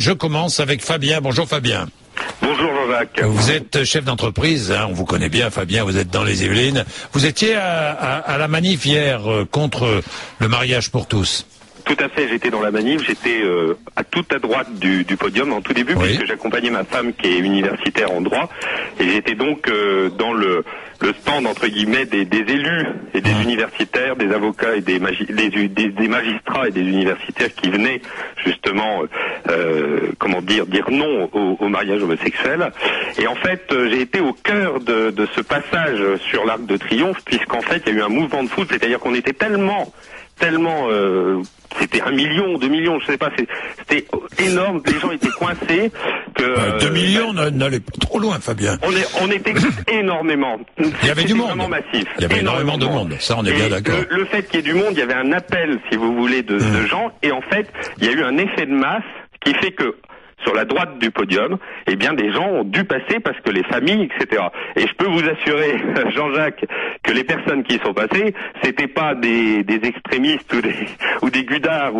Je commence avec Fabien. Bonjour Fabien. Bonjour Jean-Jacques. Vous êtes chef d'entreprise, hein, on vous connaît bien Fabien, vous êtes dans les Yvelines. Vous étiez à la manif hier contre le mariage pour tous. Tout à fait, j'étais dans la manif, j'étais tout à droite du podium en tout début, oui, puisque j'accompagnais ma femme qui est universitaire en droit, et j'étais donc dans le stand entre guillemets des élus et des universitaires, des avocats et des magistrats et des universitaires qui venaient justement dire non au mariage homosexuel. Et en fait, j'ai été au cœur de ce passage sur l'Arc de Triomphe, puisqu'en fait il y a eu un mouvement de foule, c'est-à-dire qu'on était tellement c'était 1 million, 2 millions, je sais pas, c'était énorme, les gens étaient coincés que 2 millions n'allait pas trop loin Fabien. On était énormément. Il y avait du monde. Massif. Il y avait énormément de monde, ça on est bien d'accord. Le fait qu'il y ait du monde, il y avait un appel, si vous voulez, de gens, et en fait, il y a eu un effet de masse qui fait que sur la droite du podium, eh bien des gens ont dû passer parce que les familles, etc. Et je peux vous assurer, Jean-Jacques, que les personnes qui y sont passées, c'était pas des extrémistes ou des gudards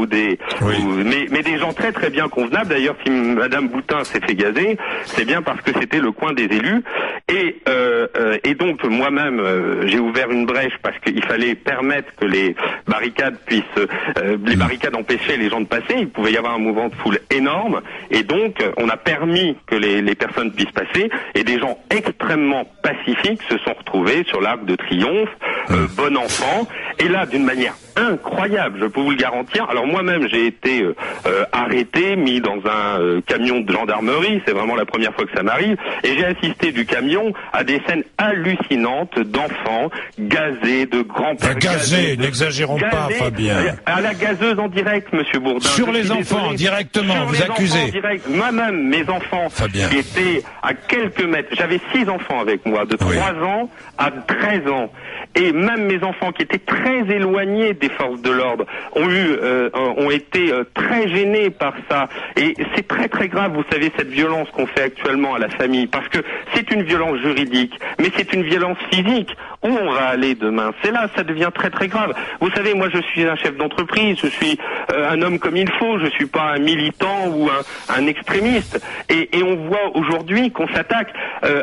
mais des gens très très bien convenables. D'ailleurs, si Madame Boutin s'est fait gazer, c'est bien parce que c'était le coin des élus. Et donc moi-même, j'ai ouvert une brèche parce qu'il fallait permettre que les barricades les barricades empêchaient les gens de passer. Il pouvait y avoir un mouvement de foule énorme. Et donc, on a permis que les personnes puissent passer, et des gens extrêmement pacifiques se sont retrouvés sur l'Arc de Triomphe, bon enfant, et là, d'une manière incroyable, je peux vous le garantir. Alors moi-même, j'ai été arrêté, mis dans un camion de gendarmerie, c'est vraiment la première fois que ça m'arrive, et j'ai assisté du camion à des scènes hallucinantes d'enfants gazés, de grands-pères gazés, n'exagérons pas, Fabien. À la gazeuse en direct, Monsieur Bourdin. Sur les enfants, directement, vous accusez. Moi-même, mes enfants, Fabien, qui étaient à quelques mètres, j'avais 6 enfants avec moi, de 3 ans à 13 ans, et même mes enfants qui étaient très éloignés des forces de l'ordre ont été très gênés par ça, et c'est très très grave, vous savez, cette violence qu'on fait actuellement à la famille, parce que c'est une violence juridique, mais c'est une violence physique. Où on va aller demain? C'est là, ça devient très très grave. Vous savez, moi je suis un chef d'entreprise, je suis un homme comme il faut, je suis pas un militant ou un extrémiste, et on voit aujourd'hui qu'on s'attaque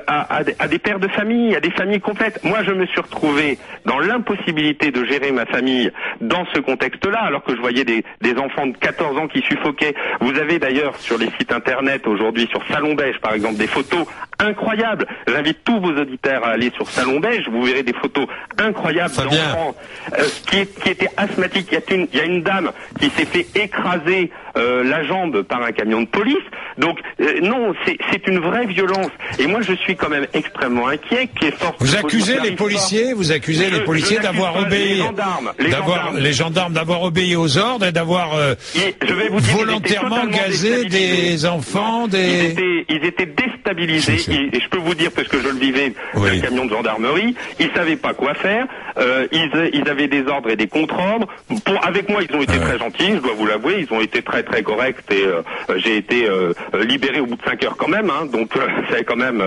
à des pères de famille, à des familles complètes. Moi je me suis retrouvé dans l'impossibilité de gérer ma famille dans ce contexte-là, alors que je voyais des enfants de 14 ans qui suffoquaient. Vous avez d'ailleurs sur les sites internet aujourd'hui, sur Salon Beige par exemple, des photos incroyables. J'invite tous vos auditeurs à aller sur Salon Beige, vous verrez des photos incroyables d'enfants qui étaient asthmatiques. Il y a une dame qui s'est fait écraser la jambe par un camion de police. Donc non, c'est une vraie violence. Et moi je suis quand même extrêmement inquiet. Vous accusez les policiers, d'avoir obéi, les gendarmes d'avoir obéi aux ordres et d'avoir volontairement gazé des enfants, Ils étaient déstabilisés. Et je peux vous dire, parce que je le vivais dans le camion de gendarmerie, ils savaient pas quoi faire. Ils avaient des ordres et des contre-ordres. Avec moi, ils ont été très gentils, je dois vous l'avouer. Ils ont été très très corrects, et j'ai été libéré au bout de 5 heures quand même. Hein, donc c'est quand même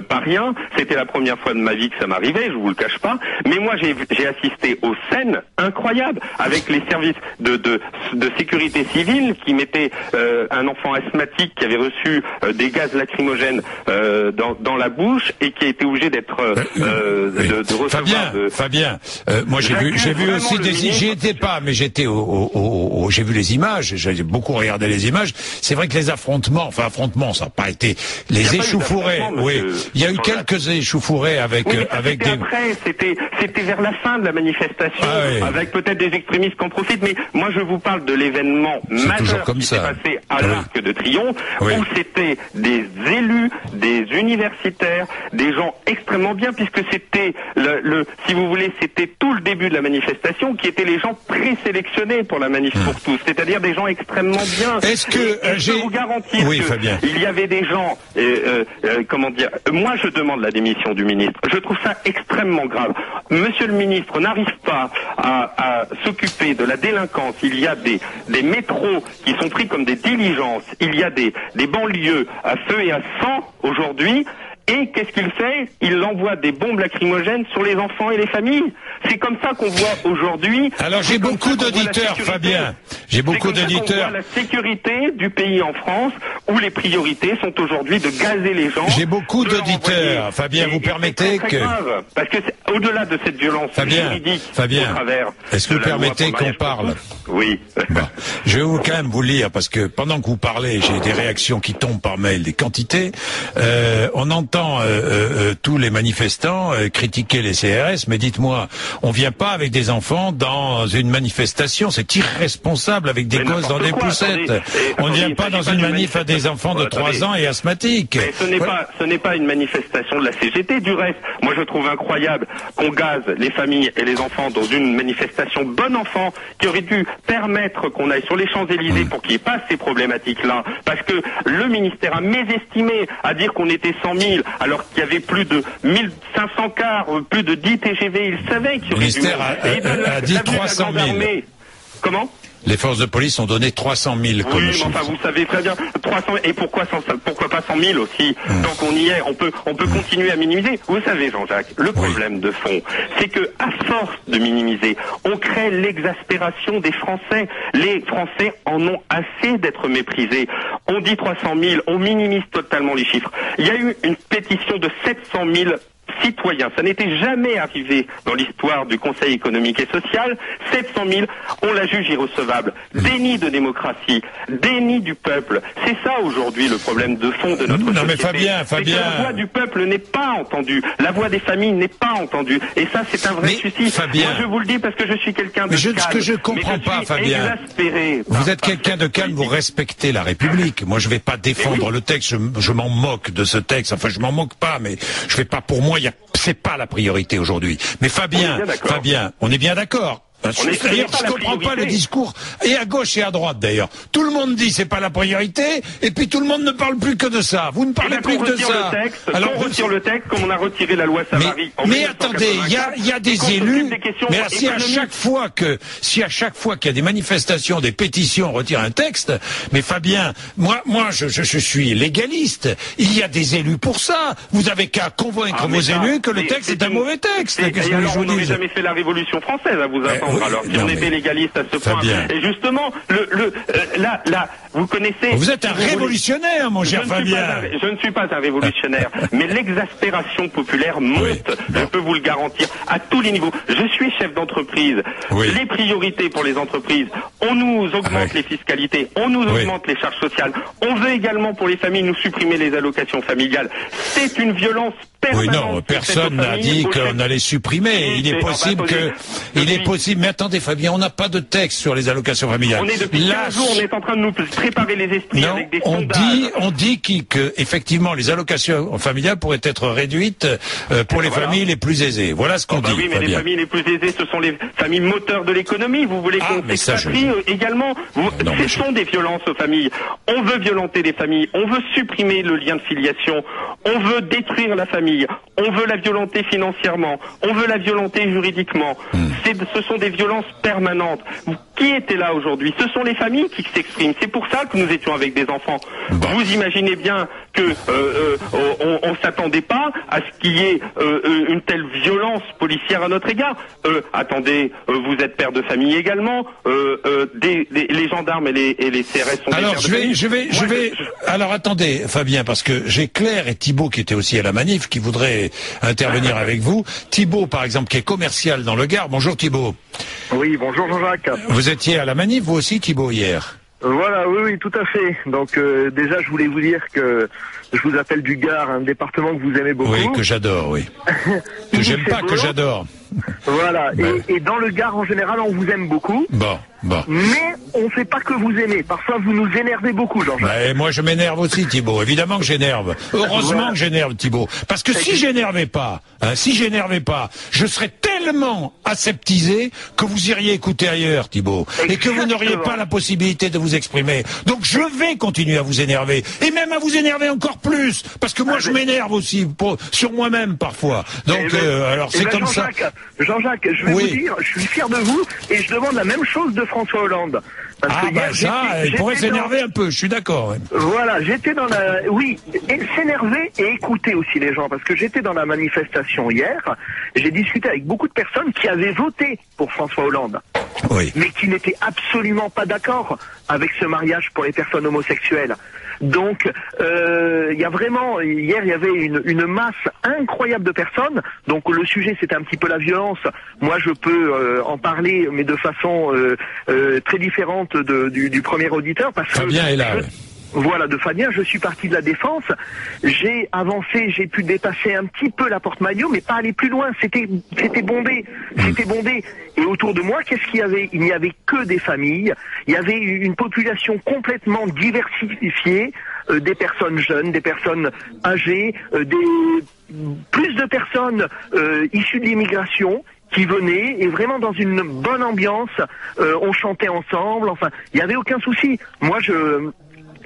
pas rien. C'était la première fois de ma vie que ça m'arrivait, je vous le cache pas. Mais moi, j'ai assisté aux scènes incroyables avec les services de sécurité civile qui mettaient un enfant asthmatique qui avait reçu des gaz lacrymogènes dans la bouche et qui a été obligé d'être de recevoir. Fabien, moi j'ai vu aussi j'y étais pas, mais j'étais j'ai vu les images, j'ai beaucoup regardé les images. C'est vrai que les affrontements, ça n'a pas été les échauffourées. Il y a eu quelques échauffourées avec des. Après, c'était vers la fin de la manifestation, avec peut-être des extrémistes qui en profitent. Mais moi, je vous parle de l'événement majeur qui s'est passé à l'Arc de Triomphe, où c'était des élus, des universitaires, des gens extrêmement bien, puisque c'était si vous voulez, c'était tout le début de la manifestation qui étaient les gens présélectionnés pour la manif pour tous, c'est-à-dire des gens extrêmement bien. Est-ce que je peux vous garantir qu'il y avait des gens, moi je demande la démission du ministre. Je trouve ça extrêmement grave. Monsieur le ministre n'arrive pas à s'occuper de la délinquance. Il y a des métros qui sont pris comme des diligences. Il y a des banlieues à feu et à sang aujourd'hui. Et qu'est-ce qu'il fait? Il envoie des bombes lacrymogènes sur les enfants et les familles. C'est comme ça qu'on voit aujourd'hui. Alors j'ai beaucoup d'auditeurs, Fabien. J'ai beaucoup d'auditeurs. On voit la sécurité du pays en France, où les priorités sont aujourd'hui de gazer les gens. J'ai beaucoup d'auditeurs. Fabien, vous permettez très grave, parce que au-delà de cette violence juridique au travers. Est-ce que vous permettez qu'on parle? Oui. Bon, je vais quand même vous lire, parce que pendant que vous parlez, j'ai des réactions qui tombent par mail, des quantités. On entend tous les manifestants critiquer les CRS, mais dites-moi, on vient pas avec des enfants dans une manifestation, c'est irresponsable avec des gosses dans des poussettes. On ne vient pas dans une manif à des enfants de 3 ans et asthmatiques. Mais ce n'est pas une manifestation de la CGT, du reste. Moi, je trouve incroyable qu'on gaze les familles et les enfants dans une manifestation bon enfant qui aurait dû permettre qu'on aille sur les Champs-Élysées pour qu'il n'y ait pas ces problématiques-là. Parce que le ministère a mésestimé à dire qu'on était 100 000 alors qu'il y avait plus de 1500 cars, plus de 10 TGV. Il savait qu'il y aurait du monde. Le ministère a dit 300 000. Comment ? Les forces de police ont donné 300 000 comme chiffre. Enfin, vous savez très bien, 300 et pourquoi pas 100 000 aussi. Donc on y est, on peut continuer à minimiser. Vous savez, Jean-Jacques, le problème de fond, c'est que à force de minimiser, on crée l'exaspération des Français. Les Français en ont assez d'être méprisés. On dit 300 000, on minimise totalement les chiffres. Il y a eu une pétition de 700 000 citoyens. Ça n'était jamais arrivé dans l'histoire du Conseil économique et social. 700 000, on la juge irrecevable. Déni de démocratie, déni du peuple. C'est ça aujourd'hui le problème de fond de notre société. Non mais Fabien. C'est que la voix du peuple n'est pas entendue. La voix des familles n'est pas entendue. Et ça, c'est un vrai souci. Fabien, moi, je vous le dis parce que je suis quelqu'un de calme. Ce que je comprends pas, Fabien. Vous êtes quelqu'un de calme, vous respectez la République. Moi, je vais pas défendre le texte. Je m'en moque de ce texte. Enfin, je m'en moque pas, mais je vais pas. Pour moi, c'est pas la priorité aujourd'hui. Mais Fabien, on est bien d'accord. D'ailleurs, je comprends pas le discours, et à gauche et à droite d'ailleurs. Tout le monde dit c'est pas la priorité, et puis tout le monde ne parle plus que de ça. Vous ne parlez plus que de ça. Alors on retire le texte comme on a retiré la loi Savary. Mais attendez, il y a des élus. Mais si à chaque fois qu'il y a des manifestations, des pétitions, on retire un texte. Mais Fabien, moi, je suis légaliste. Il y a des élus pour ça. Vous avez qu'à convaincre vos élus que le texte est un mauvais texte. Et alors on n'aurait jamais fait la Révolution française à vous attendre. Alors, si on était légaliste à ce point. Et justement, là, vous connaissez. Vous êtes un révolutionnaire, mon cher Fabien. Je ne suis pas un révolutionnaire, mais l'exaspération populaire monte, je peux vous le garantir, à tous les niveaux. Je suis chef d'entreprise. Les priorités pour les entreprises, on nous augmente les fiscalités, on nous augmente les charges sociales. On veut également pour les familles nous supprimer les allocations familiales. C'est une violence permanente. Oui, non, personne n'a dit qu'on allait supprimer. Il est possible. Mais attendez, Fabien, on n'a pas de texte sur les allocations familiales. On est depuis 15 jours, on est en train de nous préparer les esprits avec des sondages. On dit que effectivement les allocations familiales pourraient être réduites pour les familles les plus aisées. Voilà ce qu'on dit. Oui, mais Fabien. les familles les plus aisées, ce sont les familles moteurs de l'économie. Vous voulez qu'on s'expatrie également. Ce sont des violences aux familles. On veut violenter les familles. On veut supprimer le lien de filiation. On veut détruire la famille. On veut la violenter financièrement. On veut la violenter juridiquement. Ce sont des violences permanentes. Qui était là aujourd'hui? Ce sont les familles qui s'expriment. C'est pour ça que nous étions avec des enfants. Vous imaginez bien que on s'attendait pas à ce qu'il y ait une telle violence policière à notre égard. Attendez, vous êtes père de famille également. Les gendarmes et les CRS sont alors, des pères de famille. Alors attendez, Fabien, parce que j'ai Claire et Thibault qui étaient aussi à la manif, qui voudraient intervenir avec vous. Thibault, par exemple, qui est commercial dans le Gard. Bonjour Thibault. Oui, bonjour Jean-Jacques. Vous étiez à la manif, vous aussi Thibault, hier? Voilà, oui, tout à fait. Donc déjà, je voulais vous dire que je vous appelle du Gard, un département que vous aimez beaucoup. Oui, que j'adore, oui. Que j'aime pas, que j'adore. Voilà, et dans le Gard, en général, on vous aime beaucoup. Bon. Mais on ne sait pas que vous aimez. Parfois, vous nous énervez beaucoup, Jean-Jacques. Et moi, je m'énerve aussi, Thibault. Évidemment que j'énerve. Heureusement que j'énerve, Thibault. Parce que si j'énervais pas, je serais tellement aseptisé que vous iriez écouter ailleurs, Thibault. Et que vous n'auriez pas la possibilité de vous exprimer. Donc, je vais continuer à vous énerver. Et même à vous énerver encore plus. Parce que moi, je m'énerve aussi sur moi-même, parfois. Donc, alors, c'est comme ça. Jean-Jacques, je vais vous dire, je suis fier de vous et je demande la même chose de François Hollande. Parce que il pourrait s'énerver un peu, je suis d'accord. Ouais. Voilà, j'étais dans la... Oui, et s'énerver et écouter aussi les gens, parce que j'étais dans la manifestation hier, j'ai discuté avec beaucoup de personnes qui avaient voté pour François Hollande, mais qui n'étaient absolument pas d'accord avec ce mariage pour les personnes homosexuelles. Donc, il y a vraiment, hier, il y avait une masse incroyable de personnes. Donc, le sujet, c'était un petit peu la violence. Moi, je peux en parler, mais de façon très différente du premier auditeur, parce que Fabien est là. Voilà, de Fabien, je suis parti de la défense, j'ai avancé, j'ai pu dépasser un petit peu la porte-maillot, mais pas aller plus loin, c'était bondé, et autour de moi, qu'est-ce qu'il y avait? Il n'y avait que des familles, il y avait une population complètement diversifiée, des personnes jeunes, des personnes âgées, plus de personnes issues de l'immigration, qui venaient, et vraiment dans une bonne ambiance, on chantait ensemble, enfin, il n'y avait aucun souci. Moi,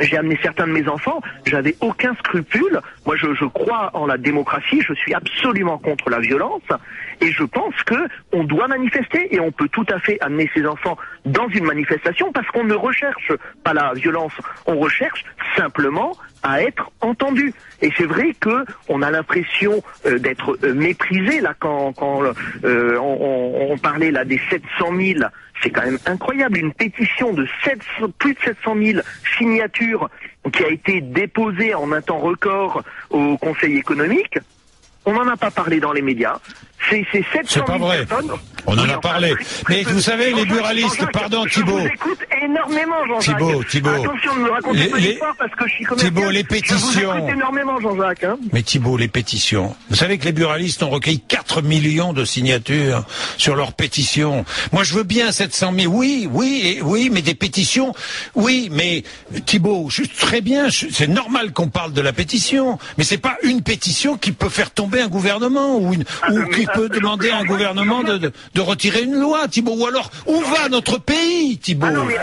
j'ai amené certains de mes enfants, j'avais aucun scrupule. Moi, je crois en la démocratie, je suis absolument contre la violence, et je pense que on doit manifester, et on peut tout à fait amener ses enfants dans une manifestation, parce qu'on ne recherche pas la violence, on recherche simplement à être entendu. Et c'est vrai que on a l'impression d'être méprisé là quand on parlait là des 700 000. C'est quand même incroyable, une pétition de plus de 700 000 signatures qui a été déposée en un temps record au Conseil économique. On n'en a pas parlé dans les médias. C'est 700 000 personnes. On en a parlé. Mais vous savez, les buralistes, pardon Thibault. Je vous écoute énormément, Jean-Jacques. Thibault. Attention de me raconter pas l'histoire parce que je suis commercial. Thibault, les pétitions. Je vous écoute énormément, Jean-Jacques. Hein. Mais Thibault, les pétitions. Vous savez que les buralistes ont recueilli 4 millions de signatures sur leurs pétitions. Moi, je veux bien 700 000. Oui, mais des pétitions. Oui, mais Thibault, très bien. C'est normal qu'on parle de la pétition, mais c'est pas une pétition qui peut faire tomber un gouvernement ou qui peut demander à un gouvernement de retirer une loi, Thibault. Ou alors, où va notre pays, Thibault? Ah non, mais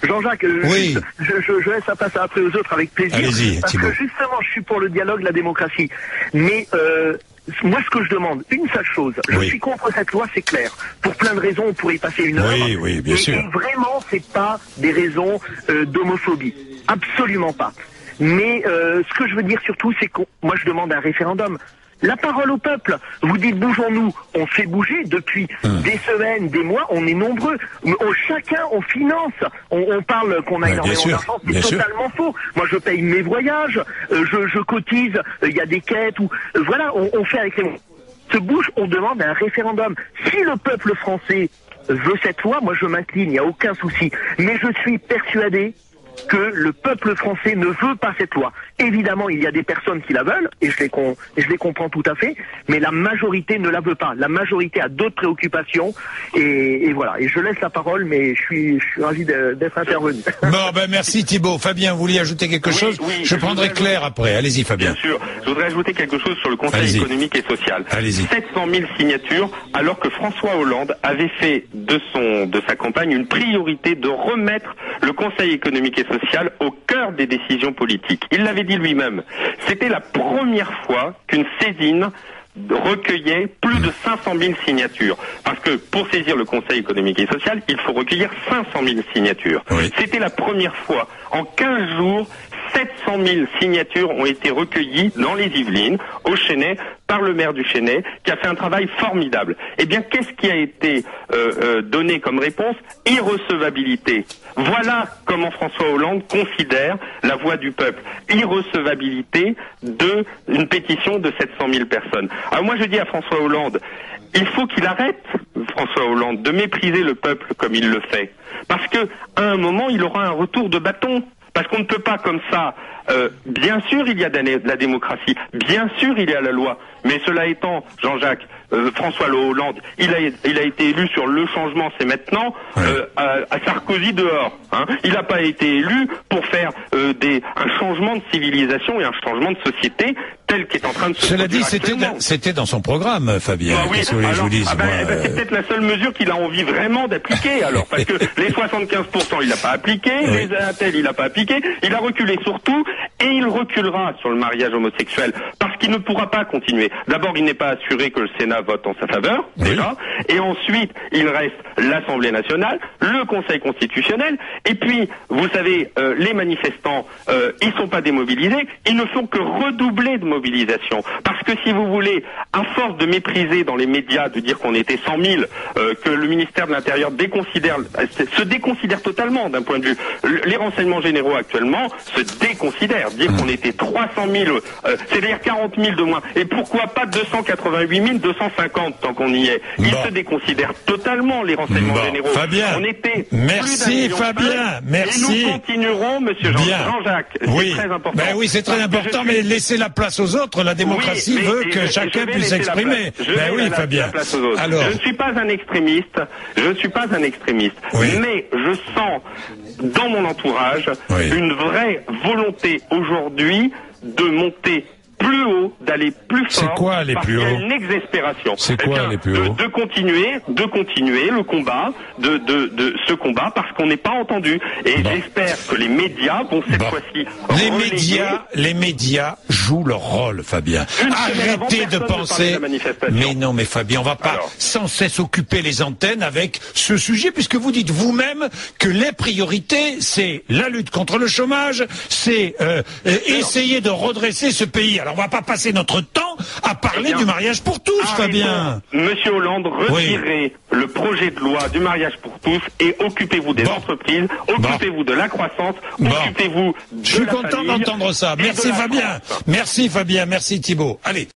Jean-Jacques, oui. je laisse la place après aux autres avec plaisir. Allez-y, parce Thibault. que justement, je suis pour le dialogue, la démocratie. Mais moi, ce que je demande, une seule chose, je suis contre cette loi, c'est clair. Pour plein de raisons, on pourrait y passer une heure. Oui, bien sûr. Et vraiment, c'est pas des raisons d'homophobie. Absolument pas. Mais ce que je veux dire surtout, c'est que moi, je demande un référendum. La parole au peuple. Vous dites bougeons-nous. On fait bouger depuis des semaines, des mois. On est nombreux. Chacun, on finance. On parle qu'on a énormément d'argent. C'est totalement faux. Moi, je paye mes voyages. Je cotise. Il y a des quêtes. Voilà, on fait avec les... Se bouge, on demande un référendum. Si le peuple français veut cette loi, moi, je m'incline. Il n'y a aucun souci. Mais je suis persuadé que le peuple français ne veut pas cette loi. Évidemment, il y a des personnes qui la veulent, et je les comprends tout à fait, mais la majorité ne la veut pas. La majorité a d'autres préoccupations, et voilà. Et je laisse la parole, mais je suis ravi d'être intervenu. Bon, merci Thibault. Fabien, vous vouliez ajouter quelque chose? Je prendrai Claire après. Allez-y, Fabien. Bien sûr. Je voudrais ajouter quelque chose sur le Conseil économique et social. Allez-y. 700 000 signatures, alors que François Hollande avait fait de sa campagne une priorité de remettre le Conseil économique et social au cœur des décisions politiques. Il l'avait dit lui-même. C'était la première fois qu'une saisine recueillait plus de 500 000 signatures. Parce que pour saisir le Conseil économique et social, il faut recueillir 500 000 signatures. Oui. C'était la première fois. En 15 jours, 700 000 signatures ont été recueillies dans les Yvelines, au Chesnay, par le maire du Chesnay, qui a fait un travail formidable. Eh bien, qu'est-ce qui a été donné comme réponse? Irrecevabilité. Voilà comment François Hollande considère la voix du peuple. Irrecevabilité d'une pétition de 700 000 personnes. Alors moi, je dis à François Hollande, il faut qu'il arrête, François Hollande, de mépriser le peuple comme il le fait. Parce que à un moment, il aura un retour de bâton. Parce qu'on ne peut pas comme ça. Bien sûr, il y a de la démocratie. Bien sûr, il y a la loi. Mais cela étant, Jean-Jacques, François Hollande, il a été élu sur le changement, c'est maintenant, à Sarkozy dehors. Hein. Il n'a pas été élu pour faire un changement de civilisation et un changement de société tel qu'est en train de se Cela dit, actuellement. c'était dans son programme, Fabien. Oui, qu'est-ce que je vous dise, c'est peut-être la seule mesure qu'il a envie vraiment d'appliquer, alors, parce que les 75%, il n'a pas appliqué, les ATL, il n'a pas appliqué, il a reculé sur tout, et il reculera sur le mariage homosexuel, parce qu'il ne pourra pas continuer. D'abord, il n'est pas assuré que le Sénat vote en sa faveur, déjà, et ensuite, il reste l'Assemblée nationale, le Conseil constitutionnel, et puis, vous savez, les manifestants, ils sont pas démobilisés, ils ne font que redoubler de mobilisation. Parce que si vous voulez, à force de mépriser dans les médias, de dire qu'on était 100 000, que le ministère de l'Intérieur se déconsidère totalement d'un point de vue. Les renseignements généraux actuellement se déconsidèrent. Dire qu'on était 300 000, c'est-à-dire 40 000 de moins. Et pourquoi pas 288 250 tant qu'on y est? Ils se déconsidèrent totalement, les renseignements généraux. Fabien, on était merci Fabien, merci. Et nous continuerons, monsieur Jean-Jacques. Oui. C'est très important. Ben oui, c'est très important, mais laissez la place aux autres. La démocratie veut que chacun puisse s'exprimer. Ben oui, Fabien. Alors, je ne suis pas un extrémiste. Mais je sens dans mon entourage une vraie volonté aujourd'hui de monter plus haut, d'aller plus fort. C'est quoi aller plus haut? Il y a une exaspération. C'est quoi aller plus haut? De continuer le combat, de ce combat, parce qu'on n'est pas entendu. Et j'espère que les médias vont cette fois-ci les médias jouent leur rôle, Fabien. Arrêtez de penser. Mais non, mais Fabien, on va pas sans cesse occuper les antennes avec ce sujet, puisque vous dites vous-même que les priorités, c'est la lutte contre le chômage, c'est essayer de redresser ce pays. Alors on va pas passer notre temps à parler du mariage pour tous, Fabien. Monsieur Hollande, retirez le projet de loi du mariage pour tous et occupez-vous des entreprises, occupez-vous de la croissance, occupez-vous de la famille. Je suis content d'entendre ça. Merci Fabien. Merci Fabien. Merci Thibault. Allez.